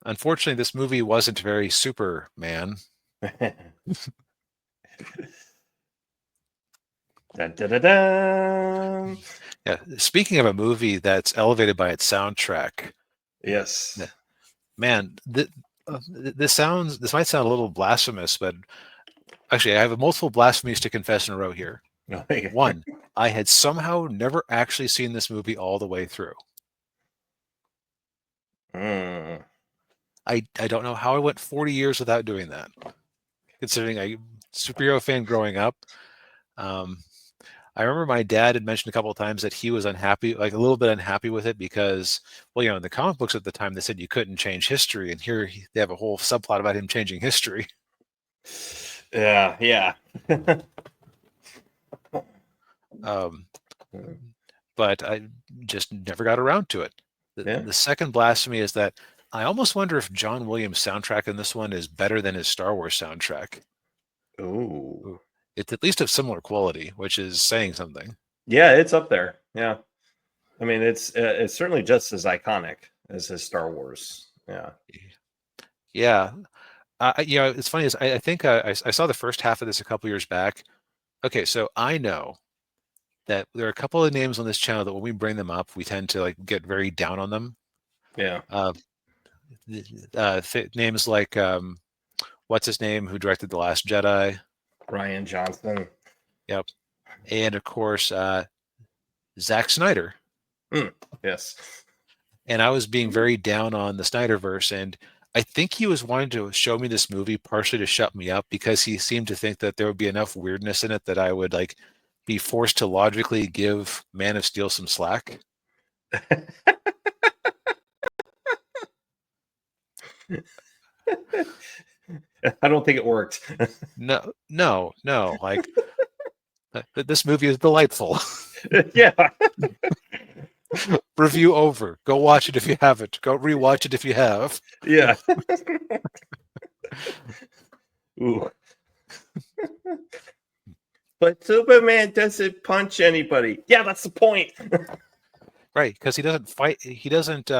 Unfortunately, this movie wasn't very Superman. Dun, dun, dun, dun. Yeah. Speaking of a movie that's elevated by its soundtrack, Yes. man, this might sound a little blasphemous, but actually, I have multiple blasphemies to confess in a row here. One, I had somehow never actually seen this movie all the way through. Mm. I don't know how I went 40 years without doing that, considering a superhero fan growing up. Um, I remember my dad had mentioned a couple of times that he was unhappy, like a little bit unhappy with it because, well, in the comic books at the time, they said you couldn't change history. And here they have a whole subplot about him changing history. Yeah, yeah. Um, but I just never got around to it. Yeah. The second blasphemy is that I almost wonder if John Williams' soundtrack in this one is better than his Star Wars soundtrack. Ooh. It's at least of similar quality, which is saying something. Yeah, it's up there. Yeah. I mean, it's certainly just as iconic as his Star Wars. Yeah. Yeah. It's funny is I think I saw the first half of this a couple years back. Okay, so I know that there are a couple of names on this channel that when we bring them up, we tend to like get very down on them. Yeah. Uh, names like what's his name who directed The Last Jedi? Rian Johnson. Yep, and of course Zack Snyder. Yes. And I was being very down on the Snyderverse, and I think he was wanting to show me this movie partially to shut me up because he seemed to think that there would be enough weirdness in it that I would like be forced to logically give Man of Steel some slack. I don't think it worked. No. Like this movie is delightful. Yeah. Review over. Go watch it if you haven't. Go rewatch it if you have. Yeah. Ooh. But Superman doesn't punch anybody. Yeah, that's the point. Right, because he doesn't fight. He doesn't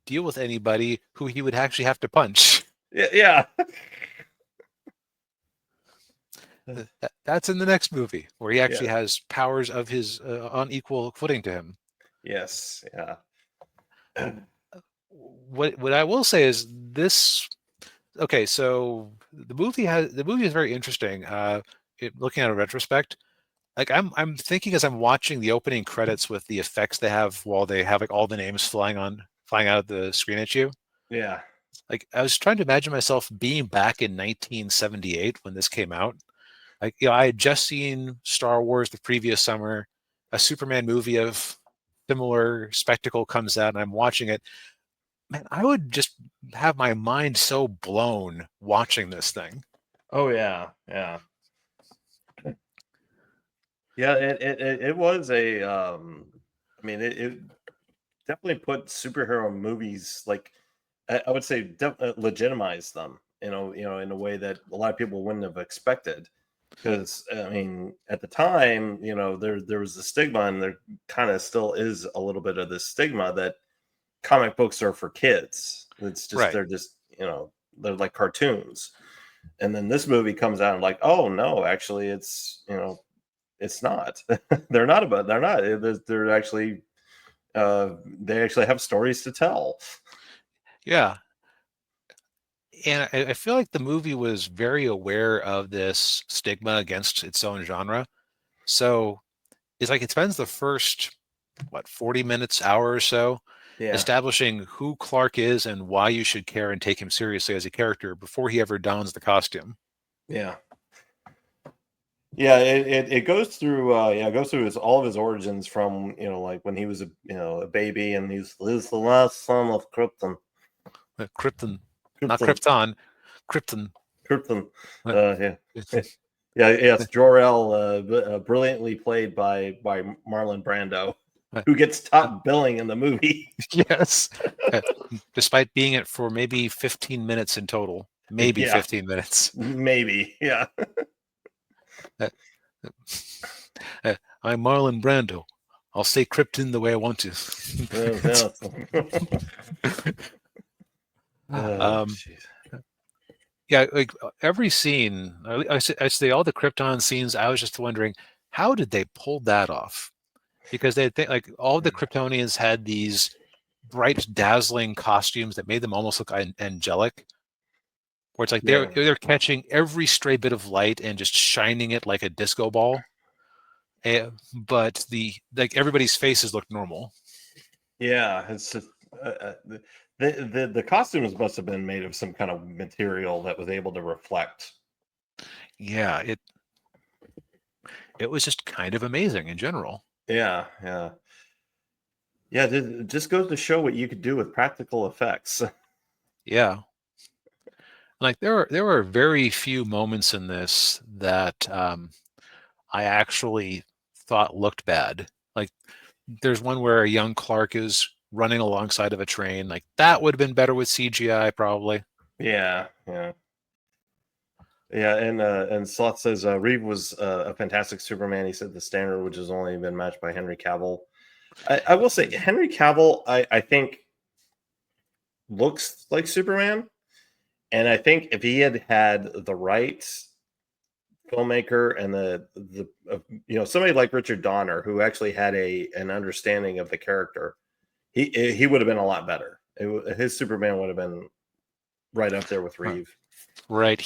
deal with anybody who he would actually have to punch. Yeah. That's in the next movie where he actually has powers of his on equal footing to him. Yes. Yeah. What I will say is this. Okay, so the movie is very interesting. Looking at a retrospect, like I'm thinking as I'm watching the opening credits with the effects they have while they have like all the names flying out of the screen at you. Yeah. Like I was trying to imagine myself being back in 1978 when this came out. Like I had just seen Star Wars the previous summer. A Superman movie of similar spectacle comes out, and I'm watching it. Man, I would just have my mind so blown watching this thing. Oh yeah. Yeah. Yeah. It was a. I mean, it definitely put superhero movies like I would say legitimize them. In a way that a lot of people wouldn't have expected. Because I mean, at the time, there was a stigma, and there kind of still is a little bit of this stigma that comic books are for kids. It's just Right. they're like cartoons. And then this movie comes out and like, oh no, actually, it's not. They're not. They're actually they actually have stories to tell. Yeah. And I feel like the movie was very aware of this stigma against its own genre. So it's like it spends the first, 40 minutes, hour or so, Yeah. establishing who Clark is and why you should care and take him seriously as a character before he ever dons the costume. Yeah. Yeah, it goes through it goes through all of his origins from like when he was a baby, and he's the last son of Krypton. Krypton, not Krypton. Krypton, Krypton. Krypton. Yeah. Yes, Jor-El, brilliantly played by Marlon Brando, who gets top billing in the movie. Yes. Despite being it for maybe 15 minutes in total. Maybe Yeah, 15 minutes. maybe. Yeah. Uh, I'm Marlon Brando. I'll say Krypton the way I want to. Yes. Oh, Um, jeez. yeah, like every scene, I say all the Krypton scenes. I was just wondering, how did they pull that off? Because they think like all the Kryptonians had these bright, dazzling costumes that made them almost look angelic. Where it's like Yeah. they're catching every stray bit of light and just shining it like a disco ball. But the like everybody's faces look normal. Yeah, it's just the costumes must have been made of some kind of material that was able to reflect. Yeah, it was just kind of amazing in general. Yeah, yeah, yeah. It just goes to show what you could do with practical effects. Yeah. Like there were very few moments in this that I actually thought looked bad. Like there's one where a young Clark is running alongside of a train. Like that would have been better with CGI probably. Yeah, yeah, yeah. And Sloth says Reeve was a fantastic Superman. He said the standard, which has only been matched by Henry Cavill. I will say Henry Cavill, I think looks like Superman, and I think if he had had the right filmmaker and somebody like Richard Donner who actually had an understanding of the character, he would have been a lot better. His Superman would have been right up there with Huh. Reeve. Right.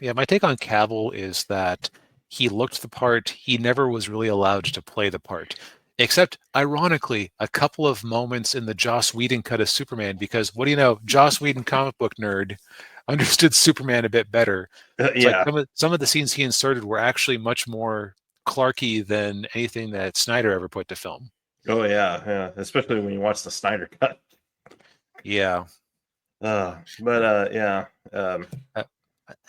Yeah, my take on Cavill is that he looked the part. He never was really allowed to play the part, except ironically, a couple of moments in the Joss Whedon cut of Superman, because what do you know? Joss Whedon, comic book nerd, understood Superman a bit better. It's like Yeah. some of the scenes he inserted were actually much more Clarky than anything that Snyder ever put to film. Oh yeah, yeah. Especially when you watch the Snyder cut. Yeah. Yeah. Uh,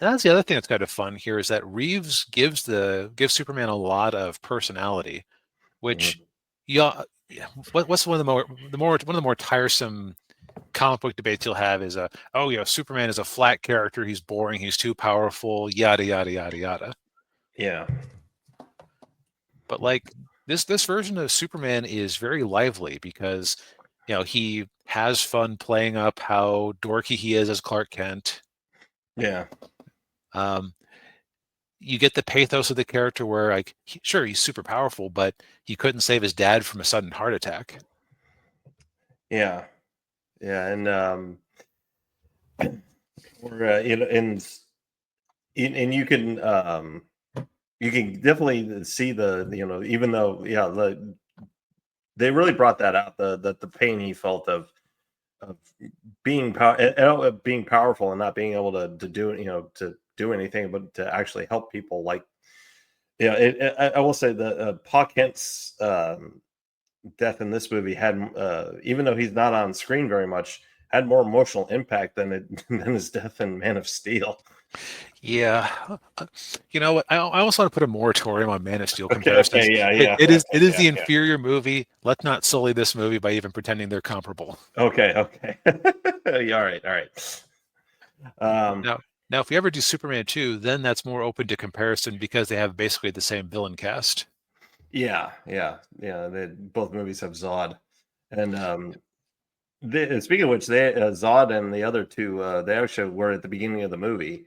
that's the other thing that's kind of fun here is that Reeves gives Superman a lot of personality, which Mhm. yeah, yeah. What's one of the more tiresome comic book debates you'll have is oh yeah, Superman is a flat character, he's boring, he's too powerful, yada yada yada yada. Yeah. But like this version of Superman is very lively because he has fun playing up how dorky he is as Clark Kent. Yeah. Um, you get the pathos of the character where like sure he's super powerful, but he couldn't save his dad from a sudden heart attack. Yeah. Yeah. And or and you can definitely see even though they really brought that out, the pain he felt of being powerful and not being able to do to do anything but to actually help people. Like I will say that Pa Kent's death in this movie had even though he's not on screen very much, had more emotional impact than his death in Man of Steel. Yeah, you know what? I also want to put a moratorium on Man of Steel Okay, comparisons. yeah, It, yeah, it is it is yeah, the yeah. inferior movie. Let's not sully this movie by even pretending they're comparable. Okay, okay. Yeah, all right, all right. Um, Now, if we ever do Superman 2, then that's more open to comparison because they have basically the same villain cast. yeah, yeah, yeah. Both movies have Zod, and speaking of which, they Zod and the other two, they actually were at the beginning of the movie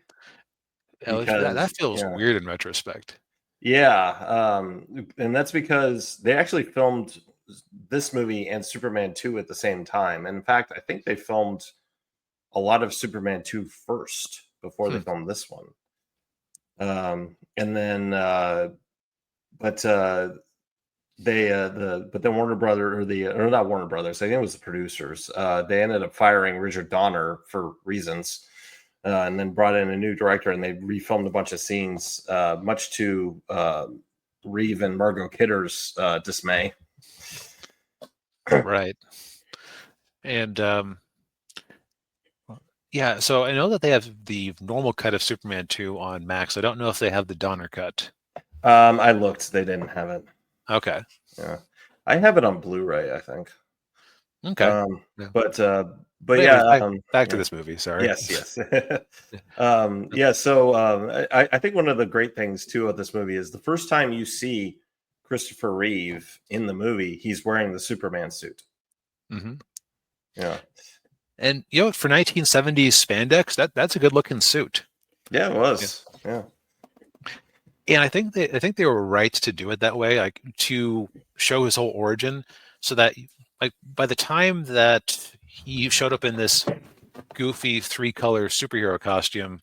That because feels weird in retrospect. yeah, and that's because they actually filmed this movie and Superman 2 at the same time. And in fact, I think they filmed a lot of Superman 2 first before they Hmm. filmed this one. And then but but then Warner Brother or not Warner Brothers, I think it was the producers. They ended up firing Richard Donner for reasons, and then brought in a new director, and they refilmed a bunch of scenes, much to Reeve and Margo Kidder's dismay. Right. And yeah, so I know that they have the normal cut of Superman 2 on Max. I don't know if they have the Donner cut. I looked; they didn't have it. Okay. Yeah, I have it on Blu-ray, I think. Okay. Um, Yeah. but But anyways, yeah, back to yeah. this movie. Sorry. Yes, yes. Yeah, so I think one of the great things too of this movie is the first time you see Christopher Reeve in the movie, he's wearing the Superman suit. Hmm. Yeah. And for 1970s spandex, that's a good looking suit. Yeah, it was. Yeah. And I think they were right to do it that way, like to show his whole origin, so that like by the time that he showed up in this goofy 3-color superhero costume,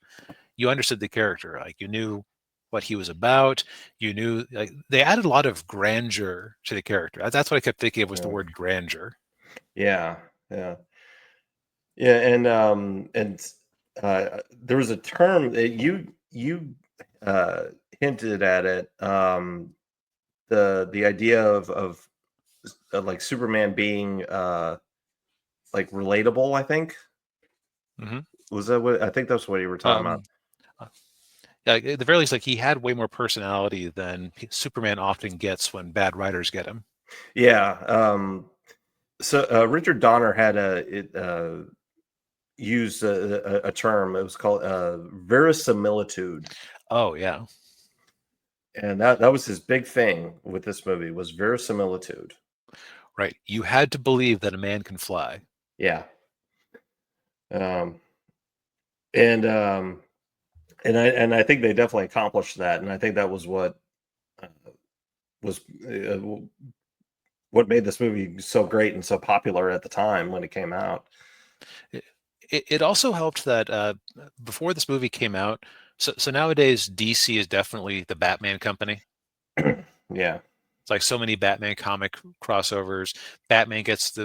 you understood the character. Like you knew what he was about. You knew like they added a lot of grandeur to the character. That's what I kept thinking of was the word grandeur. Yeah. Yeah. Yeah. And there was a term that you uh, hinted at it. The idea of like Superman being like relatable. I think Mm-hmm. was that what I think that's what you were talking about. Um, yeah, at the very least, like he had way more personality than Superman often gets when bad writers get him. Yeah. So Richard Donner had used a term. It was called verisimilitude, Oh yeah, and that was his big thing with this movie was verisimilitude. right. You had to believe that a man can fly. Yeah. Um, and I think they definitely accomplished that, and I think that was uh, was uh, what made this movie so great and so popular at the time when it came out. It also helped that before this movie came out, so nowadays DC is definitely the Batman company. Yeah. It's like so many Batman comic crossovers. Batman gets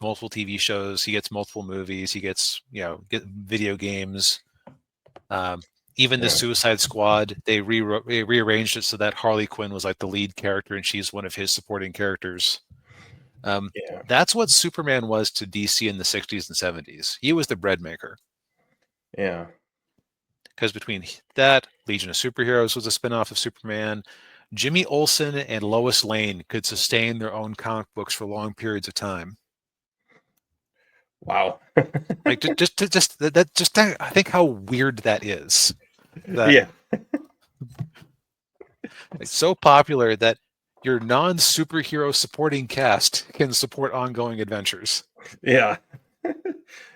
multiple TV shows. He gets multiple movies. He gets get video games. Um, Even the Yeah. Suicide Squad, they rearranged it so that Harley Quinn was like the lead character and she's one of his supporting characters. Um, Yeah. that's what Superman was to DC in the 60s and 70s. He was the bread maker. Yeah. Because between that, Legion of Superheroes was a spinoff of Superman. Jimmy Olsen and Lois Lane could sustain their own comic books for long periods of time. Wow. Like just I think how weird that is. That Yeah. it's so popular that your non-superhero supporting cast can support ongoing adventures. Yeah.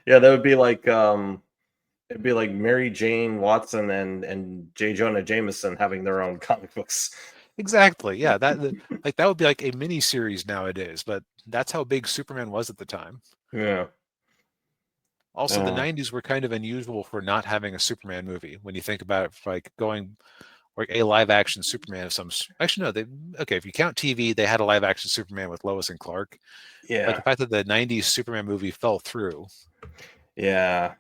Yeah, that would be like it'd be like Mary Jane Watson and J. Jonah Jameson having their own comic books. Exactly. Yeah, that would be like a mini series nowadays, but that's how big Superman was at the time. Yeah. Also, the Uh, 90s were kind of unusual for not having a Superman movie when you think about it, like going like a live action Superman of some actually no, okay, if you count TV, they had a live action Superman with Lois and Clark. But the yeah. fact that the 90s Superman movie fell through Yeah.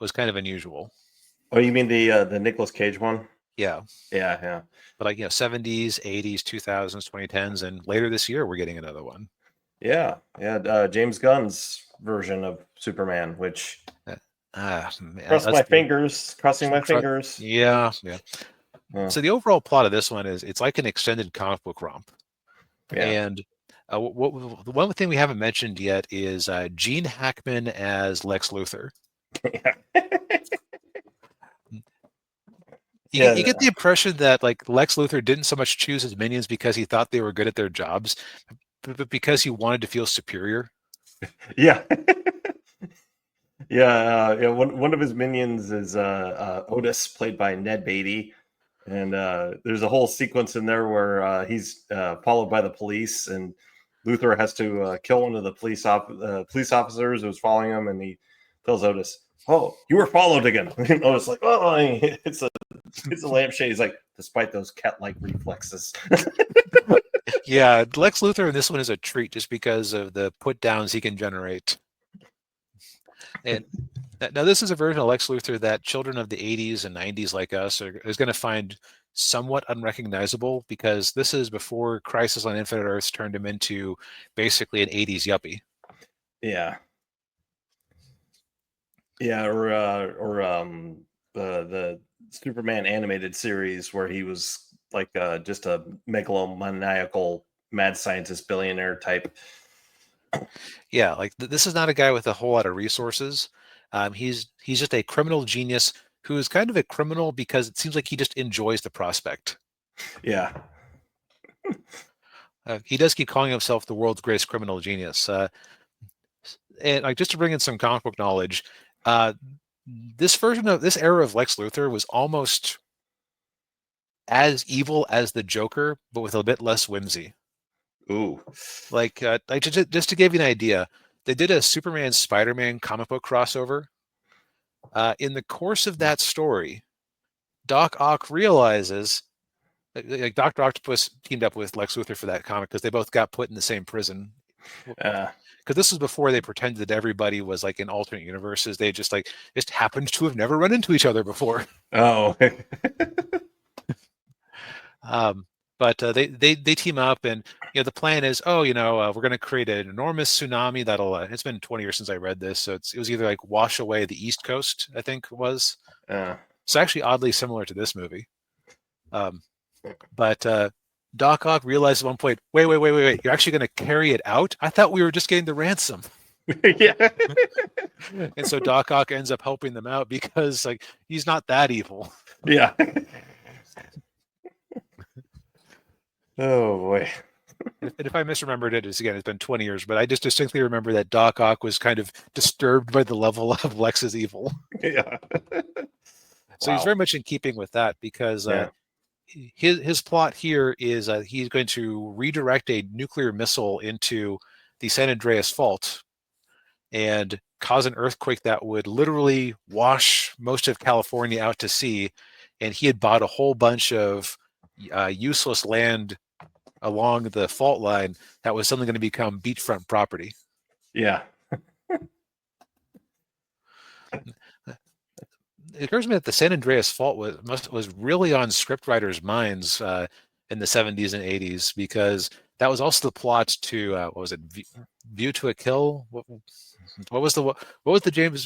was kind of unusual. Oh, you mean the Nicolas Cage one? Yeah. Yeah, yeah. But like, 70s, 80s, 2000s, 2010s, and later this year we're getting another one. Yeah. Yeah, James Gunn's version of Superman, which Man, crossing my fingers. yeah, yeah. So the overall plot of this one is it's like an extended comic book romp. Yeah. And the one thing we haven't mentioned yet is Gene Hackman as Lex Luthor. Yeah. You get the impression that like Lex Luthor didn't so much choose his minions because he thought they were good at their jobs, but because he wanted to feel superior. Yeah. Yeah, yeah. One of his minions is Otis, played by Ned Beatty, and there's a whole sequence in there where he's followed by the police, and Luthor has to kill one of the police officers who was following him, and he tells Otis, "Oh, you were followed again." And Otis like, "Oh, it's a lampshade." He's like, "Despite those cat-like reflexes." Yeah, Lex Luthor in this one is a treat just because of the put downs he can generate. And now this is a version of Lex Luthor that children of the 80s and 90s like us is going to find somewhat unrecognizable because this is before Crisis on Infinite Earths turned him into basically an 80s yuppie. Yeah. Yeah, or the Superman animated series where he was like just a megalomaniacal mad scientist billionaire type. Yeah, like this is not a guy with a whole lot of resources. He's just a criminal genius who is kind of a criminal because it seems like he just enjoys the prospect. Yeah. He does keep calling himself the world's greatest criminal genius. and like just to bring in some comic book knowledge, this era of Lex Luthor was almost as evil as the Joker, but with a bit less whimsy. Ooh. Like just to give you an idea, they did a Superman Spider-Man comic book crossover. In the course of that story, Doc Ock realizes, like Doctor Octopus teamed up with Lex Luthor for that comic because they both got put in the same prison. Because this was before they pretended that everybody was like in alternate universes. They just happened to have never run into each other before. Oh. Um, but they team up, and the plan is, we're going to create an enormous tsunami that'll. It's been 20 years since I read this, so it was either like wash away the East Coast, I think it was. It's actually oddly similar to this movie. But Doc Ock realized at one point, wait, you're actually going to carry it out? I thought we were just getting the ransom. Yeah. And so Doc Ock ends up helping them out because like he's not that evil. Yeah. Oh boy. And if I misremembered it, it's been 20 years, but I just distinctly remember that Doc Ock was kind of disturbed by the level of Lex's evil. Yeah. So he's very much in keeping with that because his plot here is he's going to redirect a nuclear missile into the San Andreas Fault and cause an earthquake that would literally wash most of California out to sea. And he had bought a whole bunch of useless land along the fault line that was suddenly going to become beachfront property. Yeah. It occurs to me that the San Andreas Fault was really on scriptwriters' minds in the 70s and 80s because that was also the plot to what was it, View to a Kill? What was the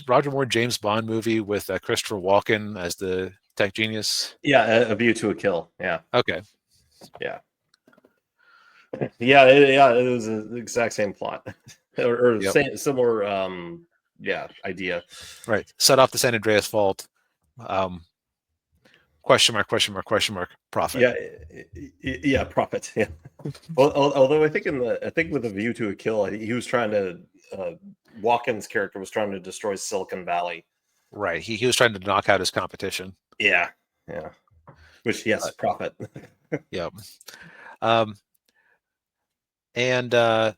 Roger Moore James Bond movie with Christopher Walken as the tech genius? Yeah, A View to a Kill. Yeah. Okay. Yeah. It was the exact same plot or similar idea. Right. Set off the San Andreas Fault. Question mark, profit. Yeah, profit. Yeah. Well, although I think with A View to a Kill, he was trying to Walken's character was trying to destroy Silicon Valley. Right. He was trying to knock out his competition. Yeah. Which profit. Yeah. And I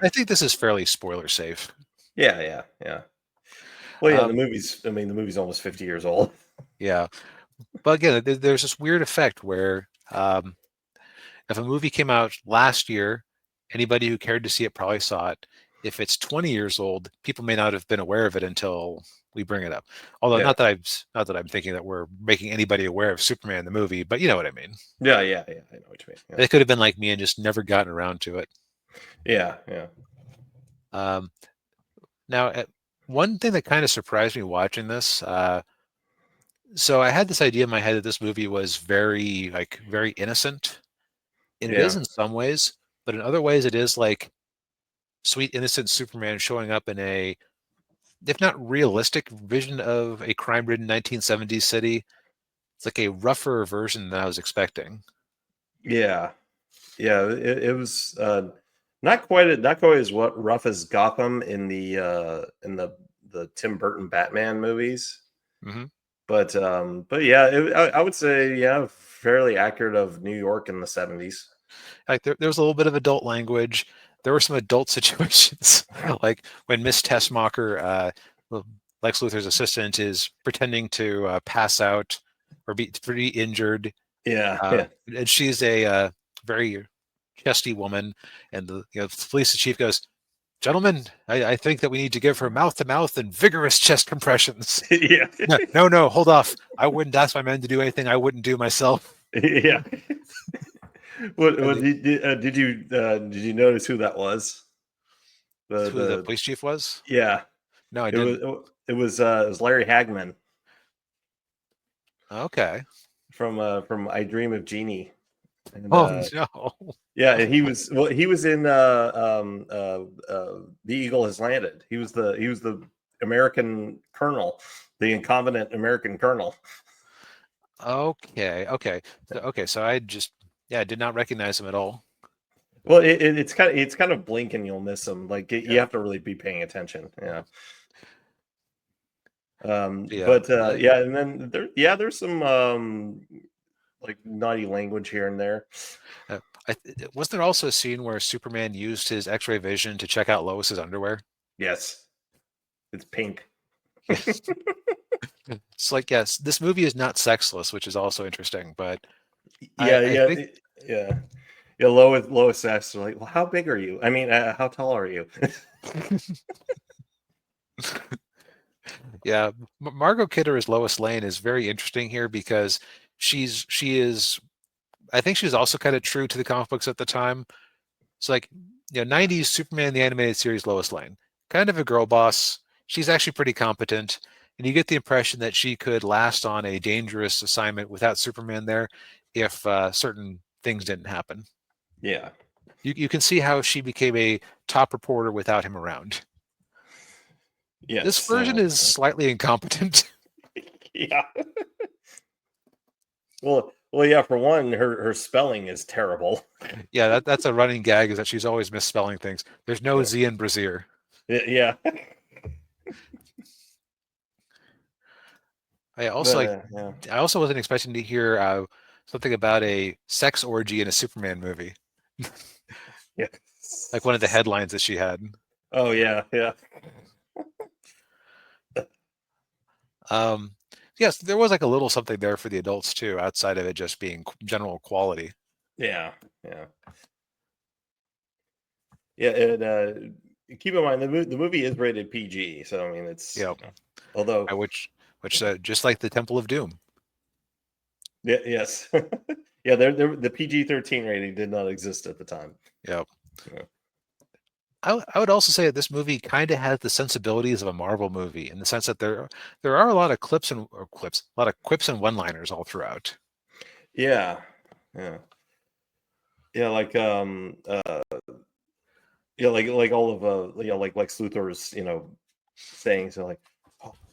think this is fairly spoiler safe. Yeah. Well, yeah, the movie's almost 50 years old. Yeah. But again, there's this weird effect where if a movie came out last year, anybody who cared to see it probably saw it. If it's 20 years old, people may not have been aware of it until we bring it up. Although not that I'm thinking that we're making anybody aware of Superman the movie, but you know what I mean. Yeah, I know what you mean. Yeah. They could have been like me and just never gotten around to it. Yeah. Now, one thing that kind of surprised me watching this, so I had this idea in my head that this movie was very innocent, and it is in some ways, but in other ways it is like sweet innocent Superman showing up in a, if not realistic vision of a crime-ridden 1970s city. It's like a rougher version than I was expecting. Yeah. It was not quite as rough as Gotham in the Tim Burton Batman movies. Mm-hmm. But yeah, I would say fairly accurate of New York in the 70s. Like there was a little bit of adult language. There were some adult situations, like when Miss Tessmacher, Lex Luthor's assistant, is pretending to pass out or be pretty injured. Yeah. And she's a very chesty woman, and the police chief goes, "Gentlemen, I think that we need to give her mouth-to-mouth and vigorous chest compressions." Yeah. No, hold off. I wouldn't ask my men to do anything I wouldn't do myself. Yeah. Did you notice who that was? Who the police chief was? Yeah. No, I didn't. It was Larry Hackman. Okay. From I Dream of Jeannie. And, no. Yeah, and he was in The Eagle Has Landed. He was the American colonel, the incompetent American colonel. Okay. So I did not recognize him at all. Well, it's kind of blink and you'll miss them. Like you have to really be paying attention. Yeah. Yeah, Yeah, and then there's some like naughty language here and there. was there also a scene where Superman used his X-ray vision to check out Lois's underwear? Yes, it's pink. Yes. It's like, yes, this movie is not sexless, which is also interesting, but Yeah, I yeah, think yeah. Yeah, Lois asks, like, well, how big are you? I mean, how tall are you? yeah, Margo Kidder as Lois Lane is very interesting here because she is I think she's also kind of true to the comic books at the time. It's like, 90s Superman the animated series Lois Lane, kind of a girl boss. She's actually pretty competent, and you get the impression that she could last on a dangerous assignment without Superman there if certain things didn't happen. Yeah. You can see how she became a top reporter without him around. This Yes. version is slightly incompetent. Yeah. Well, yeah. For one, her spelling is terrible. Yeah, that's a running gag, is that she's always misspelling things. There's no Z in Brazier. Yeah. I also like. Yeah. I also wasn't expecting to hear something about a sex orgy in a Superman movie, Yeah. like one of the headlines that she had. Oh yeah, yeah. Um, yes, there was like a little something there for the adults too, outside of it just being general quality. Yeah, yeah. Yeah, and keep in mind the movie is rated PG, so I mean it's Yep. although Which just like the Temple of Doom. yeah, yes. Yeah, the PG-13 rating did not exist at the time. Yep. Yeah. I would also say that this movie kind of has the sensibilities of a Marvel movie in the sense that there are a lot of a lot of quips and one-liners all throughout. Yeah. Yeah. Yeah, like yeah, like all of like Lex Luthor's, saying so like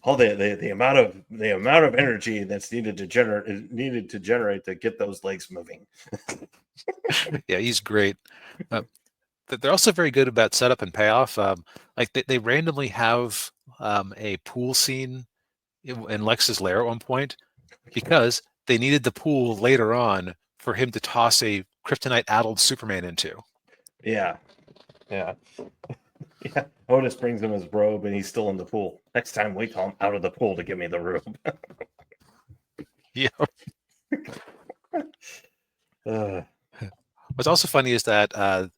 all the amount of energy that's needed to generate to get those legs moving. Yeah, he's great. Uh, they're also very good about setup and payoff. Like they randomly have a pool scene in Lex's lair at one point because they needed the pool later on for him to toss a kryptonite-addled Superman into. Yeah. Yeah. Yeah. Otis brings him his robe and he's still in the pool. Next time wait till I'm out of the pool to give me the robe. Yeah. uh, What's also funny is that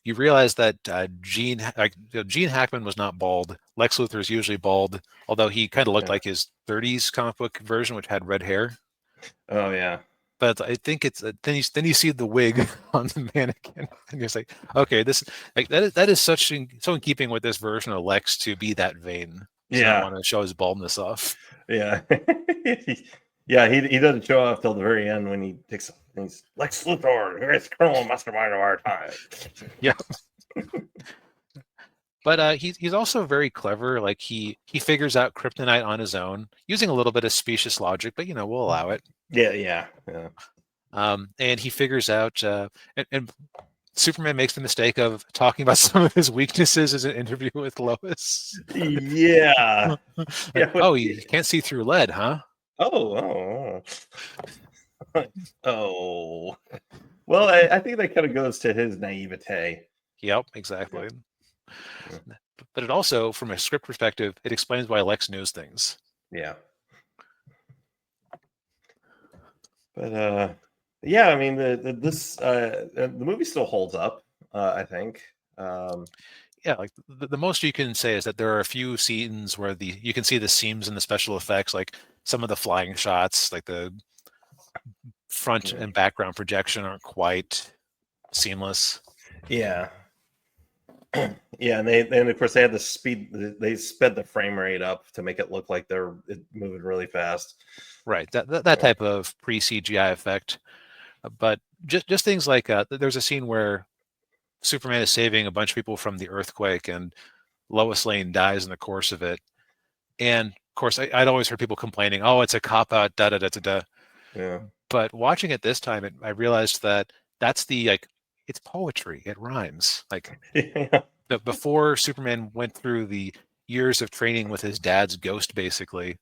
you realize that Gene Hackman was not bald. Lex Luthor is usually bald, although he kind of looked yeah. like his 30s comic book version, which had red hair. Oh yeah. But I think it's then you see the wig on the mannequin, and you're like, okay, this like that is so in keeping with this version of Lex to be that vain, to not Yeah. want to show his baldness off. Yeah. Yeah, he doesn't show off till the very end when he takes he's Lex Luthor, greatest criminal mastermind of our time. Yeah. But he's also very clever. Like he figures out kryptonite on his own using a little bit of specious logic, but we'll allow it. Yeah, yeah, yeah. And he figures out, and Superman makes the mistake of talking about some of his weaknesses as an interview with Lois. Yeah. Like, Yeah. oh, he can't see through lead, huh? Oh, oh. Oh. Well, I think that kind of goes to his naivete. Yep, exactly. Yeah. But it also, from a script perspective, it explains why Lex knows things. Yeah. But yeah, I mean the movie still holds up, I think. Yeah, like the most you can say is that there are a few scenes where you can see the seams in the special effects, like some of the flying shots, like the front and background projection aren't quite seamless. Yeah. Yeah, and of course they had the speed. They sped the frame rate up to make it look like they're moving really fast. Right, that type of pre-CGI effect. But just things like there's a scene where Superman is saving a bunch of people from the earthquake, and Lois Lane dies in the course of it. And of course, I'd always heard people complaining, "Oh, it's a cop out." Da da da da da. Yeah. But watching it this time, I realized that that's the it's poetry. It rhymes. Like Yeah. before Superman went through the years of training with his dad's ghost, basically,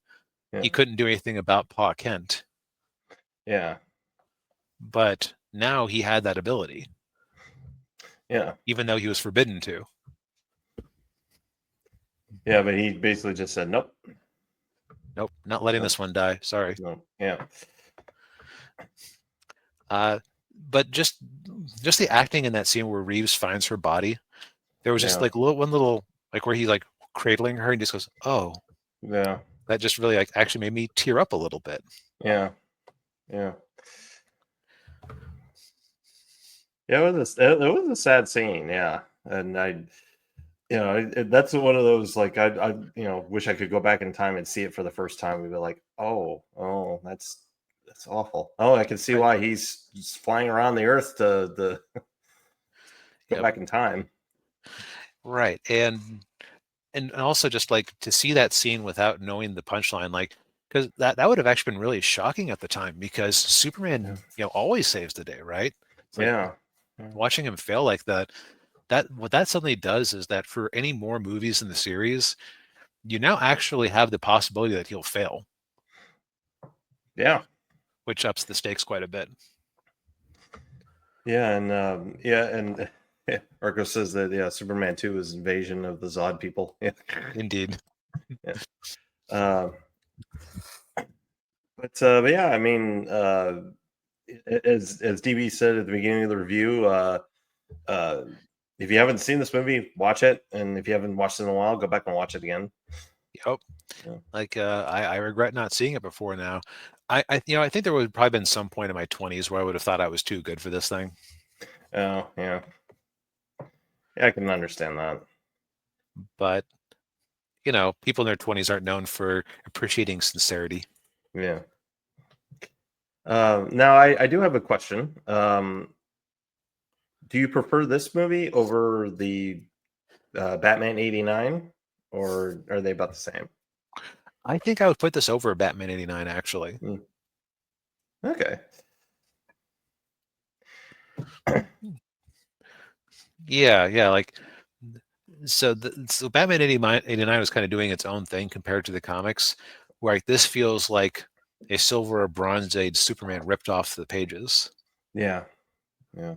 Yeah. he couldn't do anything about Pa Kent. Yeah. But now he had that ability, Yeah. even though he was forbidden to. Yeah, but he basically just said, nope. Nope, not letting Nope. this one die. Sorry. No. Yeah. But just the acting in that scene where Reeves finds her body, there was just Yeah. like one little like where he like cradling her and just goes, "Oh," Yeah. that just really like actually made me tear up a little bit. Yeah. Yeah. Yeah, it was a sad scene, yeah. And that's one of those like I wish I could go back in time and see it for the first time. We'd be like, oh, that's awful. Oh, I can see Right. why he's flying around the earth to go Yep. back in time. Right. And also just like to see that scene without knowing the punchline, like because that would have actually been really shocking at the time because Superman, Yeah. always saves the day, right? It's like Yeah. Yeah. watching him fail like that. What that suddenly does is that for any more movies in the series, you now actually have the possibility that he'll fail, Yeah. which ups the stakes quite a bit. Yeah, and Marco says that Superman 2 is Invasion of the Zod people. Yeah. Indeed. Yeah. Um, but yeah, I mean, as DB said at the beginning of the review, uh, if you haven't seen this movie, watch it, and if you haven't watched it in a while, go back and watch it again. Yep. Yeah. Like I regret not seeing it before now. I think there would probably been some point in my 20s where I would have thought I was too good for this thing. Oh, yeah. Yeah, I can understand that. But people in their 20s aren't known for appreciating sincerity. Yeah. Now I do have a question. Do you prefer this movie over the Batman '89, or are they about the same? I think I would put this over Batman 89 actually. Mm. Okay. Yeah, like so Batman 89 was kind of doing its own thing compared to the comics, where like, this feels like a Silver or Bronze Age Superman ripped off the pages. Yeah. Yeah.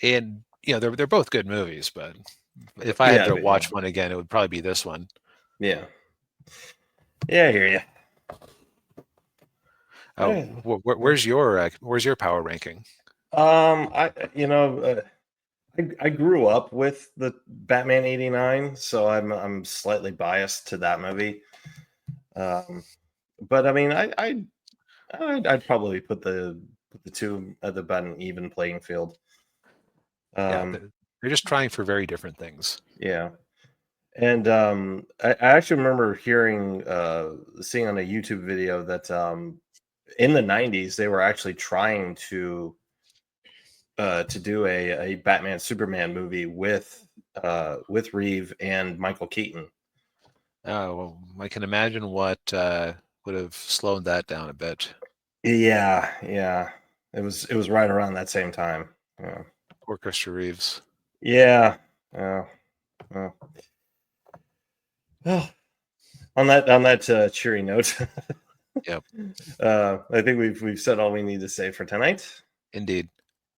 And they're both good movies, but if I had Yeah. to But yeah. watch one again, it would probably be this one. Yeah. Yeah. I hear you. Oh, where's your power ranking? I grew up with the Batman '89, so I'm slightly biased to that movie. But I mean, I'd probably put the two at about an even playing field. Yeah, Um, they're just trying for very different things. yeah. And I actually remember seeing on a YouTube video that in the '90s they were actually trying to do a Batman Superman movie with Reeve and Michael Keaton. Oh, well, I can imagine what would have slowed that down a bit. Yeah, yeah. It was right around that same time. Yeah. Poor Christopher Reeves. Yeah. Yeah. Well, well, on that cheery note, Yep, I think we've said all we need to say for tonight. indeed.